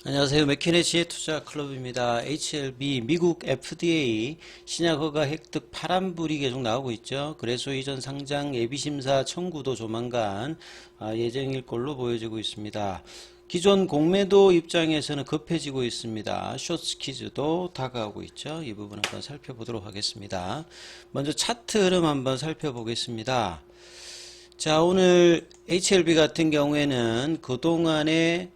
안녕하세요. 맥키네지의 투자 클럽입니다. HLB 미국 FDA 신약 허가 획득 파란불이 계속 나오고 있죠. 거래소 이전 상장 예비 심사 청구도 조만간 예정일 걸로 보여지고 있습니다. 기존 공매도 입장에서는 급해지고 있습니다. 숏스퀴즈도 다가오고 있죠. 이 부분 한번 살펴보도록 하겠습니다. 먼저 차트 흐름 한번 살펴보겠습니다. 자, 오늘 HLB 같은 경우에는 그동안의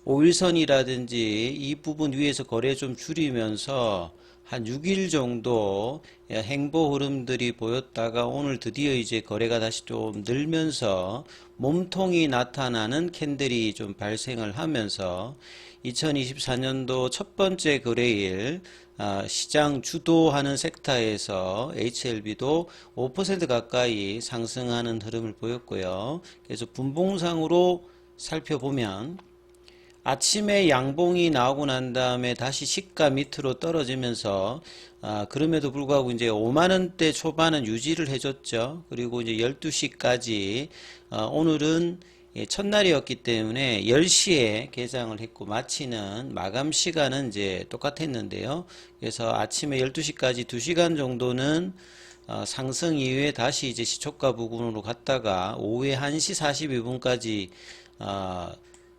5일선이라든지 이 부분 위에서 거래 좀 줄이면서 한 6일 정도 행보 흐름들이 보였다가 오늘 드디어 이제 거래가 다시 좀 늘면서 몸통이 나타나는 캔들이 좀 발생을 하면서 2024년도 첫 번째 거래일 시장 주도하는 섹터에서 HLB도 5% 가까이 상승하는 흐름을 보였고요. 그래서 분봉상으로 살펴보면 아침에 양봉이 나오고 난 다음에 다시 시가 밑으로 떨어지면서 그럼에도 불구하고 이제 5만 원대 초반은 유지를 해줬죠. 그리고 이제 12시까지 오늘은 첫날이었기 때문에 10시에 개장을 했고 마치는 마감 시간은 이제 똑같았는데요. 그래서 아침에 12시까지 2시간 정도는 상승 이후에 다시 이제 시초가 부근으로 갔다가 오후에 1시 42분까지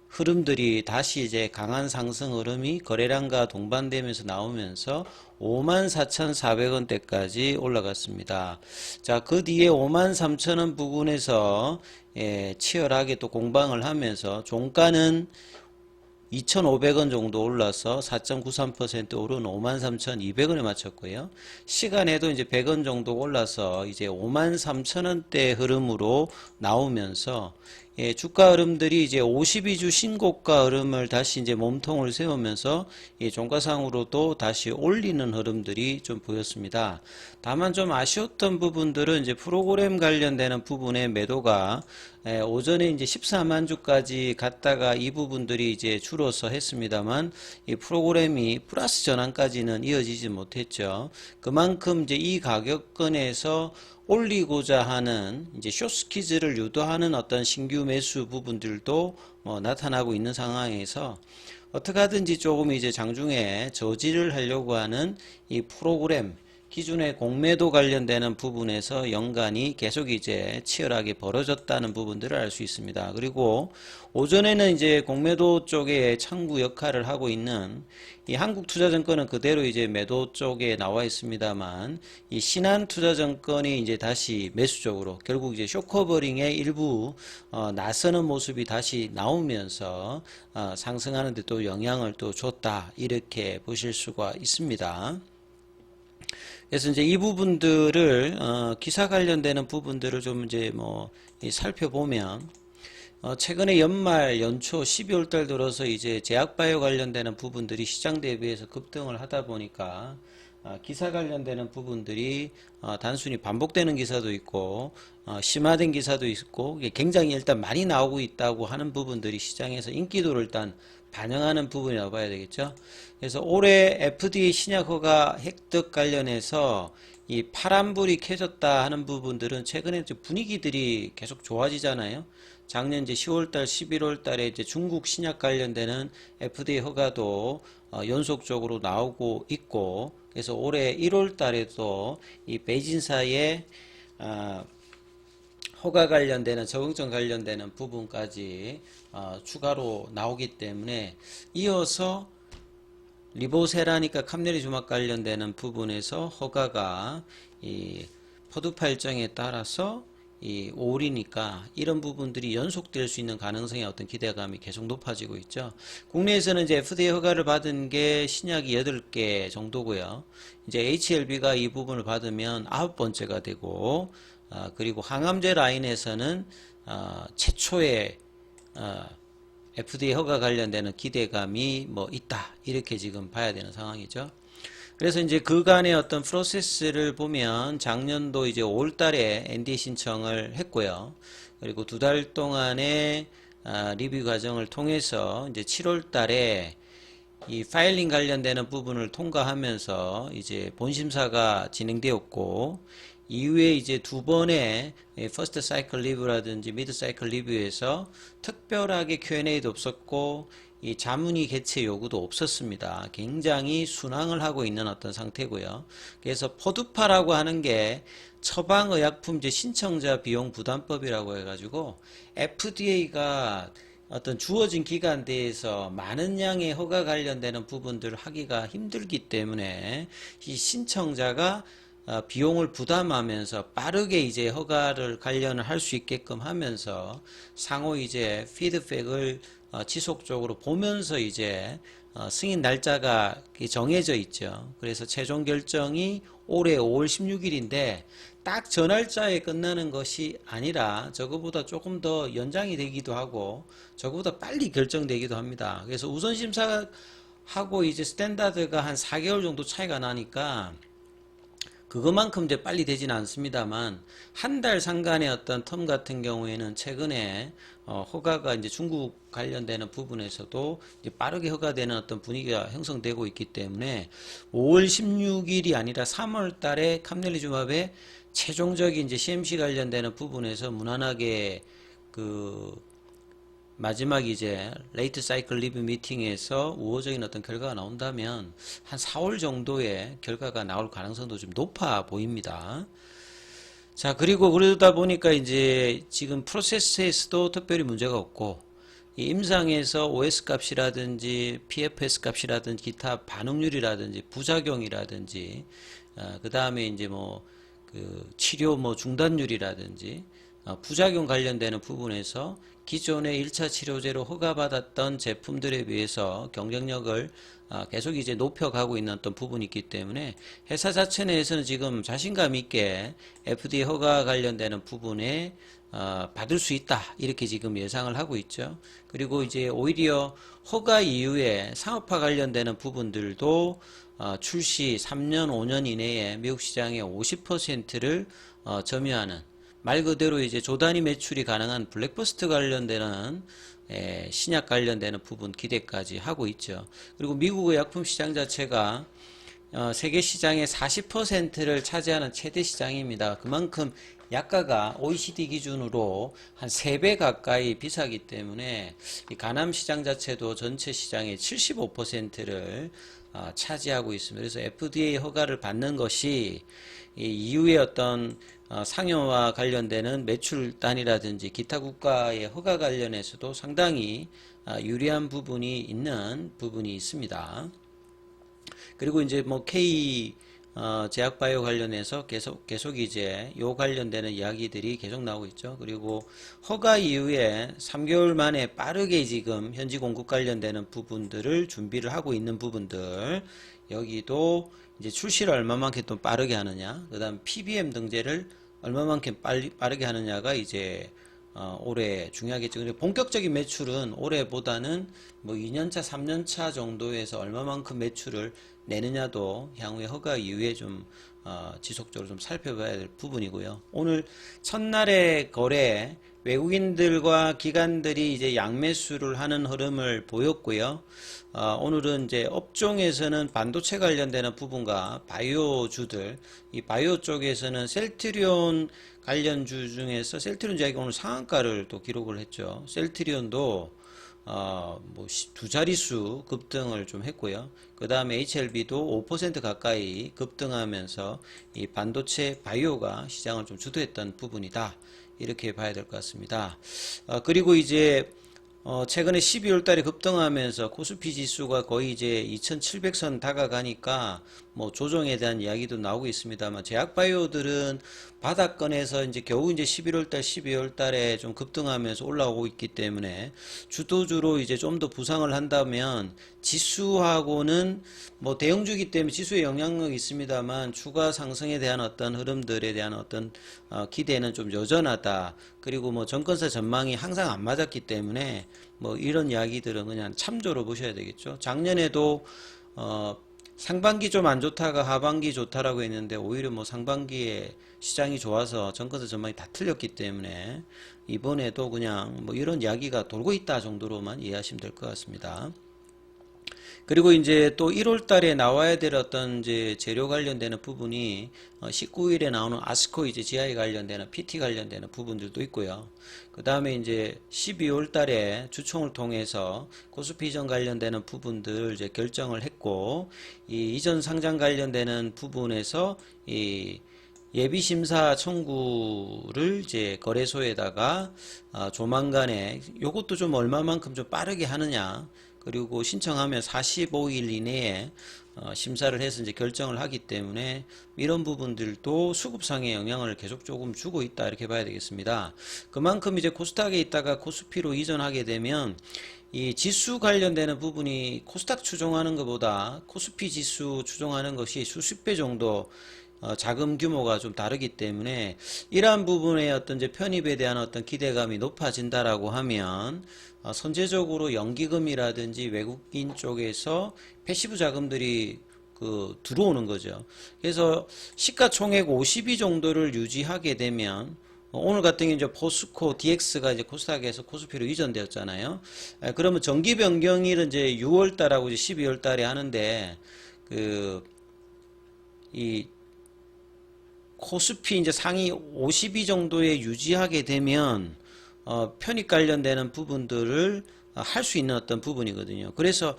흐름들이 다시 이제 강한 상승 흐름이 거래량과 동반되면서 나오면서 54,400원대까지 올라갔습니다. 자, 그 뒤에 53,000원 부근에서 치열하게 또 공방을 하면서 종가는 2,500원 정도 올라서 4.93% 오른 53,200원에 마쳤고요. 시간에도 이제 100원 정도 올라서 이제 53,000원대 흐름으로 나오면서 주가 흐름들이 이제 52주 신고가 흐름을 다시 이제 몸통을 세우면서 종가상으로도 다시 올리는 흐름들이 좀 보였습니다. 다만 좀 아쉬웠던 부분들은 이제 프로그램 관련되는 부분의 매도가 오전에 이제 14만 주까지 갔다가 이 부분들이 이제 줄어서 했습니다만 이 프로그램이 플러스 전환까지는 이어지지 못했죠. 그만큼 이제 이 가격권에서 올리고자 하는 이제 숏스퀴즈를 유도하는 어떤 신규 매수 부분들도 나타나고 있는 상황에서 어떻게 하든지 조금 이제 장중에 저지를 하려고 하는 이 프로그램 기존의 공매도 관련되는 부분에서 연간이 계속 이제 치열하게 벌어졌다는 부분들을 알 수 있습니다. 그리고 오전에는 이제 공매도 쪽에 창구 역할을 하고 있는 이 한국투자증권은 그대로 이제 매도 쪽에 나와 있습니다만 이 신한투자증권이 이제 다시 매수 쪽으로 결국 이제 쇼커버링의 일부 나서는 모습이 다시 나오면서 상승하는 데 또 영향을 또 줬다 이렇게 보실 수가 있습니다. 그래서 이제 이 부분들을 기사 관련되는 부분들을 좀 이제 살펴보면 최근에 연말 연초 12월 달 들어서 이제 제약바이오 관련되는 부분들이 시장 대비해서 급등을 하다 보니까 기사 관련되는 부분들이 단순히 반복되는 기사도 있고 심화된 기사도 있고 굉장히 일단 많이 나오고 있다고 하는 부분들이 시장에서 인기도를 일단 반영하는 부분이라고 봐야 되겠죠. 그래서 올해 FDA 신약 허가 획득 관련해서 이 파란불이 켜졌다 하는 부분들은 최근에 이제 분위기들이 계속 좋아지잖아요. 작년 이제 10월달, 11월달에 이제 중국 신약 관련되는 FDA 허가도 연속적으로 나오고 있고, 그래서 올해 1월달에도 이 베이진사의 허가 관련되는 적응증 관련되는 부분까지 추가로 나오기 때문에 이어서 리보세라니까 캄네리주막 관련되는 부분에서 허가가 이 퍼두파 일정에 따라서 이 5월이니까 이런 부분들이 연속될 수 있는 가능성의 어떤 기대감이 계속 높아지고 있죠. 국내에서는 이제 FDA 허가를 받은 게 신약이 8개 정도고요. 이제 HLB가 이 부분을 받으면 9번째가 되고 그리고 항암제 라인에서는 최초의 FDA 허가 관련되는 기대감이 있다 이렇게 지금 봐야 되는 상황이죠. 그래서 이제 그간의 어떤 프로세스를 보면 작년도 이제 5월달에 NDA 신청을 했고요. 그리고 2달 동안의 리뷰 과정을 통해서 이제 7월달에 이 파일링 관련되는 부분을 통과하면서 이제 본심사가 진행되었고 이후에 이제 두 번의 퍼스트 사이클 리뷰라든지 미드 사이클 리뷰에서 특별하게 Q&A도 없었고 이 자문의 개최 요구도 없었습니다. 굉장히 순항을 하고 있는 어떤 상태고요. 그래서 포두파라고 하는 게 처방의약품제 신청자 비용 부담법이라고 해가지고 FDA가 어떤 주어진 기간 내에서 많은 양의 허가 관련되는 부분들을 하기가 힘들기 때문에 이 신청자가 비용을 부담하면서 빠르게 이제 허가를 관련을 할 수 있게끔 하면서 상호 이제 피드백을 지속적으로 보면서 이제 승인 날짜가 정해져 있죠. 그래서 최종 결정이 올해 5월 16일인데 딱 저 날짜에 끝나는 것이 아니라 저거보다 조금 더 연장이 되기도 하고 저거보다 빨리 결정되기도 합니다. 그래서 우선심사하고 이제 스탠다드가 한 4개월 정도 차이가 나니까 그것만큼 이제 빨리 되지는 않습니다만 한 달 상간의 어떤 텀 같은 경우에는 최근에 허가가 이제 중국 관련되는 부분에서도 이제 빠르게 허가되는 어떤 분위기가 형성되고 있기 때문에 5월 16일이 아니라 3월 달에 카밀리주맙의 최종적인 이제 CMC 관련되는 부분에서 무난하게 마지막 이제 레이트 사이클 리뷰 미팅에서 우호적인 어떤 결과가 나온다면 한 4월 정도의 결과가 나올 가능성도 좀 높아 보입니다. 자, 그리고 그러다 보니까 이제 지금 프로세스에서도 특별히 문제가 없고 이 임상에서 OS 값이라든지 PFS 값이라든지 기타 반응률이라든지 부작용이라든지 그 다음에 이제 치료 중단율이라든지 부작용 관련되는 부분에서 기존의 1차 치료제로 허가받았던 제품들에 비해서 경쟁력을 계속 이제 높여가고 있는 어떤 부분이 있기 때문에 회사 자체 내에서는 지금 자신감 있게 FDA 허가 관련되는 부분에 받을 수 있다 이렇게 지금 예상을 하고 있죠. 그리고 이제 오히려 허가 이후에 상업화 관련되는 부분들도 출시 3년 5년 이내에 미국 시장의 50%를 점유하는 말 그대로 이제 조단위 매출이 가능한 블랙버스트 관련되는 신약 관련되는 부분 기대까지 하고 있죠. 그리고 미국의 약품 시장 자체가 세계 시장의 40%를 차지하는 최대 시장입니다. 그만큼 약가가 OECD 기준으로 한 3배 가까이 비싸기 때문에 이 가남 시장 자체도 전체 시장의 75%를 차지하고 있습니다. 그래서 FDA 허가를 받는 것이 이후에 어떤 상용화 관련되는 매출 단이라든지 기타 국가의 허가 관련해서도 상당히 유리한 부분이 있습니다. 그리고 이제 K 제약바이오 관련해서 계속 이제 요 관련되는 이야기들이 계속 나오고 있죠. 그리고 허가 이후에 3개월 만에 빠르게 지금 현지 공급 관련되는 부분들을 준비를 하고 있는 부분들 여기도 이제 출시를 얼마만큼 또 빠르게 하느냐, 그 다음 PBM 등재를 얼마만큼 빠르게 하느냐가 이제 올해 중요하겠죠. 근데 본격적인 매출은 올해보다는 2년차, 3년차 정도에서 얼마만큼 매출을 내느냐도 향후에 허가 이후에 좀 지속적으로 좀 살펴봐야 될 부분이고요. 오늘 첫날의 거래 외국인들과 기관들이 이제 양매수를 하는 흐름을 보였고요. 오늘은 이제 업종에서는 반도체 관련되는 부분과 바이오주들, 이 바이오 쪽에서는 셀트리온 관련주 중에서 셀트리온 제약이 오늘 상한가를 또 기록을 했죠. 셀트리온도 두 자릿수 급등을 좀 했고요. 그 다음에 HLB도 5% 가까이 급등하면서 이 반도체 바이오가 시장을 좀 주도했던 부분이다. 이렇게 봐야 될 것 같습니다. 그리고 이제 최근에 12월 달에 급등하면서 코스피 지수가 거의 이제 2700선 다가가니까 조정에 대한 이야기도 나오고 있습니다만 제약바이오들은 바닥권에서 이제 겨우 이제 11월 달, 12월 달에 좀 급등하면서 올라오고 있기 때문에 주도주로 이제 좀 더 부상을 한다면 지수하고는 대형주기 때문에 지수에 영향력이 있습니다만 추가 상승에 대한 어떤 흐름들에 대한 어떤 기대는 좀 여전하다. 그리고 정권사 전망이 항상 안 맞았기 때문에 이런 이야기들은 그냥 참조로 보셔야 되겠죠. 작년에도 상반기 좀 안 좋다가 하반기 좋다라고 했는데 오히려 상반기에 시장이 좋아서 정권사 전망이 다 틀렸기 때문에 이번에도 그냥 이런 이야기가 돌고 있다 정도로만 이해하시면 될 것 같습니다. 그리고 이제 또 1월 달에 나와야 될 어떤 이제 재료 관련되는 부분이 19일에 나오는 아스코 이제 GI 관련되는 PT 관련되는 부분들도 있고요. 그 다음에 이제 12월 달에 주총을 통해서 코스피 이전 관련되는 부분들 이제 결정을 했고, 이 이전 상장 관련되는 부분에서 이 예비 심사 청구를 이제 거래소에다가 조만간에 요것도 좀 얼마만큼 좀 빠르게 하느냐, 그리고 신청하면 45일 이내에 심사를 해서 이제 결정을 하기 때문에 이런 부분들도 수급상의 영향을 계속 조금 주고 있다 이렇게 봐야 되겠습니다. 그만큼 이제 코스닥에 있다가 코스피로 이전하게 되면 이 지수 관련되는 부분이 코스닥 추종하는 것보다 코스피 지수 추종하는 것이 수십 배 정도 자금 규모가 좀 다르기 때문에 이러한 부분의 어떤 이제 편입에 대한 어떤 기대감이 높아진다라고 하면 선제적으로 연기금이라든지 외국인 쪽에서 패시브 자금들이 들어오는 거죠. 그래서 시가총액 52 정도를 유지하게 되면 오늘 같은 경우 이제 포스코 DX가 이제 코스닥에서 코스피로 이전되었잖아요. 그러면 정기 변경일은 이제 6월 달하고 이제 12월 달에 하는데 이 코스피 이제 상위 52 정도에 유지하게 되면 편입 관련되는 부분들을 할 수 있는 어떤 부분이거든요. 그래서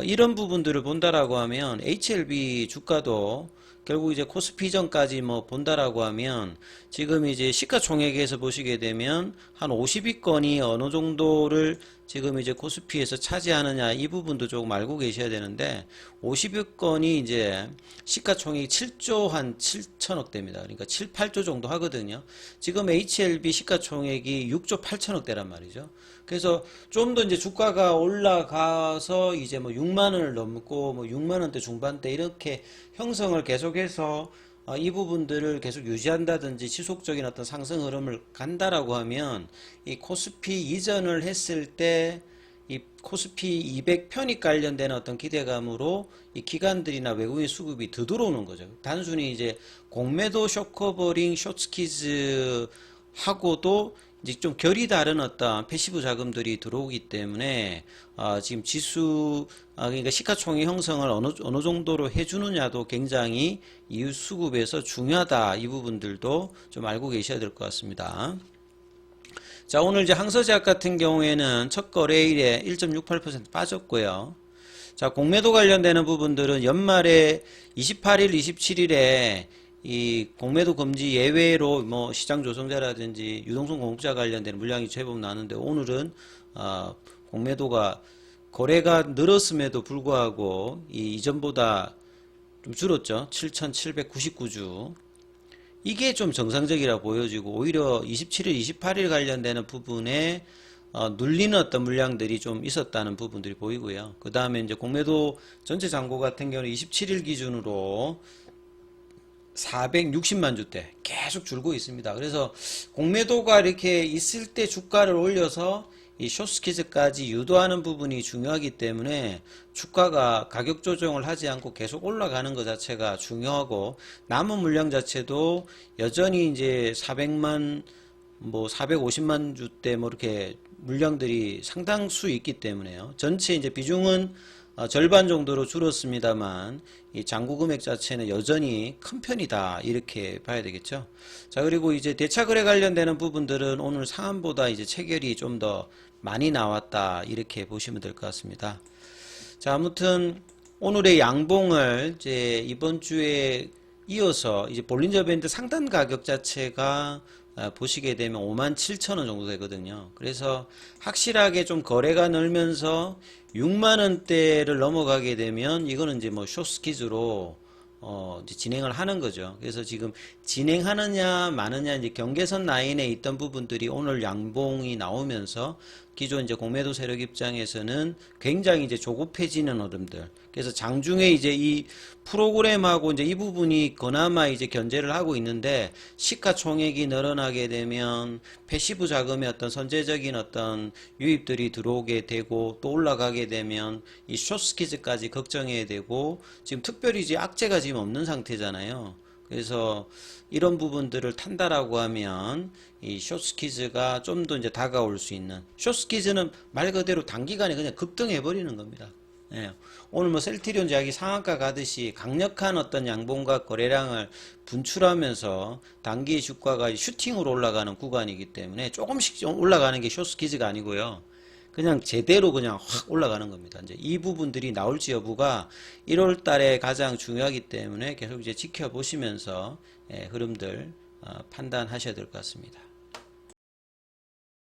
이런 부분들을 본다라고 하면 HLB 주가도 결국 이제 코스피 전까지 뭐 본다라고 하면 지금 이제 시가총액에서 보시게 되면 한 50위권이 어느 정도를 지금 이제 코스피에서 차지하느냐 이 부분도 조금 알고 계셔야 되는데 50위권이 이제 시가총액이 7조 한 7천억 대입니다. 그러니까 7, 8조 정도 하거든요. 지금 HLB 시가총액이 6조 8천억 대란 말이죠. 그래서 좀 더 이제 주가가 올라가서 이제 뭐 6만 원을 넘고 뭐 6만 원대 중반대 이렇게 형성을 계속해서 이 부분들을 계속 유지한다든지 지속적인 어떤 상승 흐름을 간다라고 하면 이 코스피 이전을 했을 때 이 코스피 200 편입 관련된 어떤 기대감으로 이 기관들이나 외국인 수급이 더 들어오는 거죠. 단순히 이제 공매도 쇼커버링 쇼츠키즈 하고도 이제 좀 결이 다른 어떤 패시브 자금들이 들어오기 때문에 지금 지수 그러니까 시가총액 형성을 어느 정도로 해주느냐도 굉장히 이후 수급에서 중요하다. 이 부분들도 좀 알고 계셔야 될 것 같습니다. 자, 오늘 이제 항서제약 같은 경우에는 첫 거래일에 1.68% 빠졌고요. 자, 공매도 관련되는 부분들은 연말에 28일, 27일에 이 공매도 금지 예외로 뭐 시장 조성자라든지 유동성 공급자 관련된 물량이 제법 나는데 오늘은 공매도가 거래가 늘었음에도 불구하고 이전보다 좀 줄었죠. 7,799주. 이게 좀 정상적이라 보여지고 오히려 27일, 28일 관련되는 부분에 눌리는 어떤 물량들이 좀 있었다는 부분들이 보이고요. 그 다음에 이제 공매도 전체 잔고 같은 경우는 27일 기준으로 460만 주대 계속 줄고 있습니다. 그래서 공매도가 이렇게 있을 때 주가를 올려서 이 숏스퀴즈까지 유도하는 부분이 중요하기 때문에 주가가 가격 조정을 하지 않고 계속 올라가는 것 자체가 중요하고 남은 물량 자체도 여전히 이제 400만 뭐 450만 주대 뭐 이렇게 물량들이 상당수 있기 때문에요. 전체 이제 비중은 절반 정도로 줄었습니다만 이 잔고 금액 자체는 여전히 큰 편이다 이렇게 봐야 되겠죠. 자, 그리고 이제 대차 거래 관련되는 부분들은 오늘 상한보다 이제 체결이 좀 더 많이 나왔다 이렇게 보시면 될 것 같습니다. 자, 아무튼 오늘의 양봉을 이제 이번 주에 이어서 이제 볼린저 밴드 상단 가격 자체가 보시게 되면 57,000원 정도 되거든요. 그래서 확실하게 좀 거래가 늘면서 6만원대를 넘어가게 되면 이거는 이제 뭐 숏스키즈로 이제 진행을 하는 거죠. 그래서 지금 진행하느냐 마느냐 이제 경계선 라인에 있던 부분들이 오늘 양봉이 나오면서 기존 이제 공매도 세력 입장에서는 굉장히 이제 조급해지는 흐름들. 그래서 장중에 이제 이 프로그램하고 이제 이 부분이 그나마 이제 견제를 하고 있는데 시가총액이 늘어나게 되면 패시브 자금의 어떤 선제적인 어떤 유입들이 들어오게 되고 또 올라가게 되면 이 숏스퀴즈까지 걱정해야 되고 지금 특별히 이제 악재가 지금 없는 상태잖아요. 그래서 이런 부분들을 탄다라고 하면 이 숏스퀴즈가 좀 더 이제 다가올 수 있는 숏스퀴즈는 말 그대로 단기간에 그냥 급등해 버리는 겁니다. 예, 오늘 뭐 셀트리온 제약이 상한가 가듯이 강력한 어떤 양봉과 거래량을 분출하면서 단기 주가가 슈팅으로 올라가는 구간이기 때문에 조금씩 좀 올라가는 게 쇼스키즈가 아니고요. 그냥 제대로 그냥 확 올라가는 겁니다. 이제 이 부분들이 나올지 여부가 1월 달에 가장 중요하기 때문에 계속 이제 지켜보시면서 흐름들 판단하셔야 될 것 같습니다.